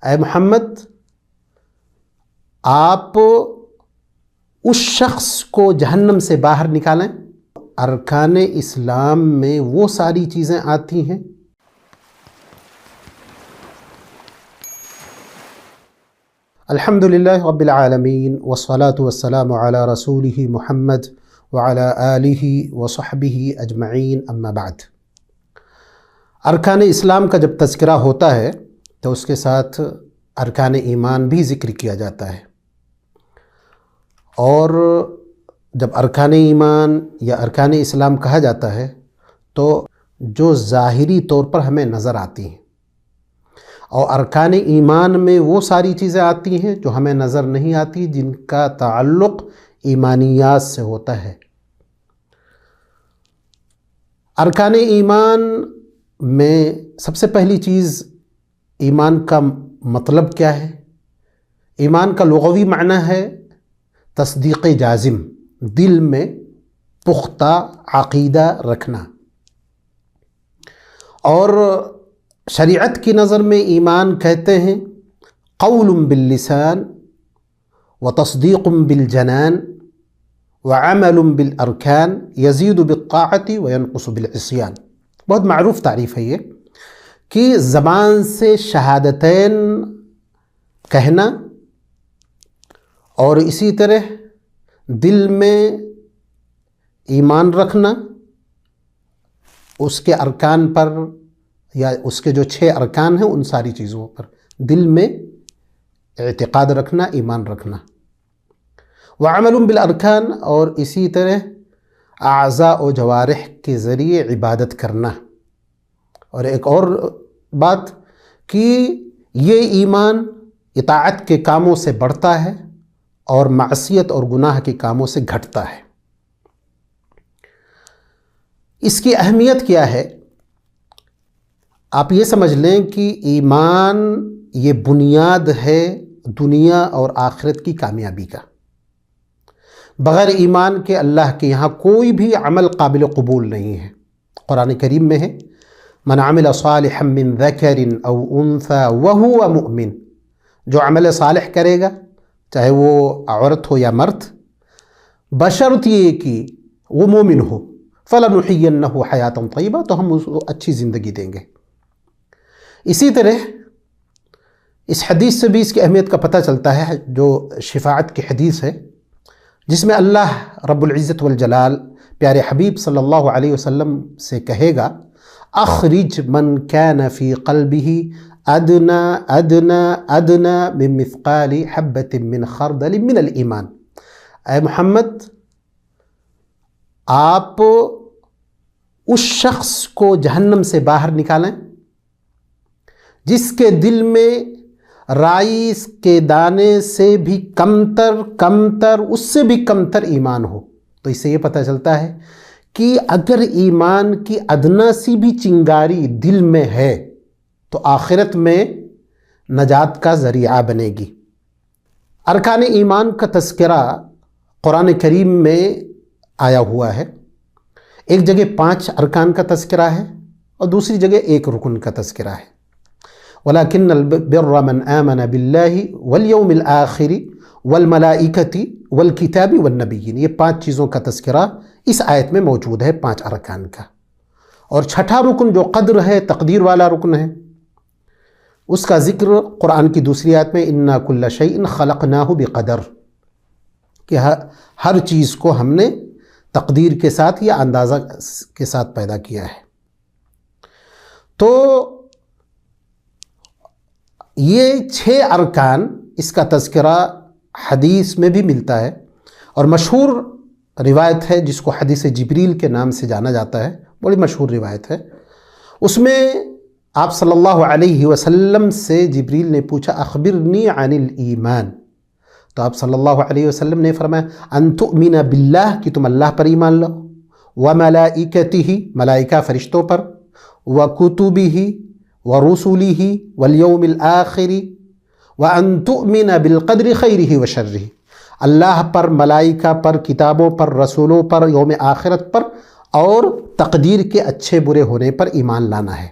اے محمد آپ اس شخص کو جہنم سے باہر نکالیں۔ ارکان اسلام میں وہ ساری چیزیں آتی ہیں الحمدللہ رب العالمین والصلاة والسلام علی رسولہ محمد وعلی آلہ وصحبہ اجمعین، اما بعد۔ ارکان اسلام کا جب تذکرہ ہوتا ہے تو اس کے ساتھ ارکان ایمان بھی ذکر کیا جاتا ہے، اور جب ارکان ایمان یا ارکان اسلام کہا جاتا ہے تو جو ظاہری طور پر ہمیں نظر آتی ہیں، اور ارکان ایمان میں وہ ساری چیزیں آتی ہیں جو ہمیں نظر نہیں آتی، جن کا تعلق ایمانیات سے ہوتا ہے۔ ارکان ایمان میں سب سے پہلی چیز ایمان کا مطلب کیا ہے؟ ایمان کا لغوی معنی ہے تصدیق جازم، دل میں پختہ عقیدہ رکھنا، اور شریعت کی نظر میں ایمان کہتے ہیں قول باللسان وتصدیق بالجنان وعمل بالارکان یزید بالطاعت وینقص بالعصیان۔ بہت معروف تعریف ہے یہ کہ زبان سے شہادتین کہنا اور اسی طرح دل میں ایمان رکھنا، اس کے ارکان پر یا اس کے جو 6 ارکان ہیں ان ساری چیزوں پر دل میں اعتقاد رکھنا، ایمان رکھنا، وعمل بالارکان، اور اسی طرح اعضاء و جوارح کے ذریعے عبادت کرنا۔ اور ایک اور بات کہ یہ ایمان اطاعت کے کاموں سے بڑھتا ہے اور معصیت اور گناہ کے کاموں سے گھٹتا ہے۔ اس کی اہمیت کیا ہے؟ آپ یہ سمجھ لیں کہ ایمان یہ بنیاد ہے دنیا اور آخرت کی کامیابی کا۔ بغیر ایمان کے اللہ کے یہاں کوئی بھی عمل قابل قبول نہیں ہے۔ قرآن کریم میں ہے من عمل صالحا من ذکر او انثى وهو مؤمن، جو عمل صالح کرے گا چاہے وہ عورت ہو یا مرد، بشرط یہ کہ وہ مومن ہو، فلنحینہ حیاتا طیبہ، تو ہم اس کو اچھی زندگی دیں گے۔ اسی طرح اس حدیث سے بھی اس کی اہمیت کا پتہ چلتا ہے، جو شفاعت کی حدیث ہے، جس میں اللہ رب العزت والجلال پیارے حبیب صلی اللہ علیہ وسلم سے کہے گا اخرج من کان فی قلبہ ادنا ادنا ادنا من مثقال حبۃ من خردل من الایمان۔ اے محمد آپ اس شخص کو جہنم سے باہر نکالیں جس کے دل میں رائی کے دانے سے بھی کمتر اس سے بھی کمتر ایمان ہو۔ تو اس سے یہ پتہ چلتا ہے کہ اگر ایمان کی ادنا سی بھی چنگاری دل میں ہے تو آخرت میں نجات کا ذریعہ بنے گی۔ ارکان ایمان کا تذکرہ قرآن کریم میں آیا ہوا ہے، ایک جگہ 5 ارکان کا تذکرہ ہے اور دوسری جگہ 1 رکن کا تذکرہ ہے۔ وَلَكِنَّ الْبِرَّ مَنْ آمَنَ بِاللَّهِ وَالْيَوْمِ الْآخِرِ وَالْمَلَائِكَةِ وَالْكِتَابِ وَالنَّبِيِّينَ۔ یہ 5 چیزوں کا تذکرہ اس آیت میں موجود ہے، 5 ارکان کا۔ اور 6واں رکن جو قدر ہے، تقدیر والا رکن ہے، اس کا ذکر قرآن کی دوسری آیت میں اِنَّا كُلَّ شَيْءٍ خَلَقْنَاهُ بِقَدَرٍ، کہ ہر چیز کو ہم نے تقدیر کے ساتھ یا اندازہ کے ساتھ پیدا کیا ہے۔ تو یہ 6 ارکان، اس کا تذکرہ حدیث میں بھی ملتا ہے، اور مشہور روایت ہے جس کو حدیث جبریل کے نام سے جانا جاتا ہے، بڑی مشہور روایت ہے۔ اس میں آپ صلی اللہ علیہ وسلم سے جبریل نے پوچھا اخبرنی عن الایمان، تو آپ صلی اللہ علیہ وسلم نے فرمایا ان تؤمن باللہ، کہ تم اللہ پر ایمان لاؤ، وملائکتہ، ملائکہ فرشتوں پر، وکتبہ ورسلہ والیوم الآخر، وان تؤمن بالقدر خیرہ وشرہ، اللہ پر، ملائکہ پر، کتابوں پر، رسولوں پر، یوم آخرت پر، اور تقدیر کے اچھے برے ہونے پر ایمان لانا ہے۔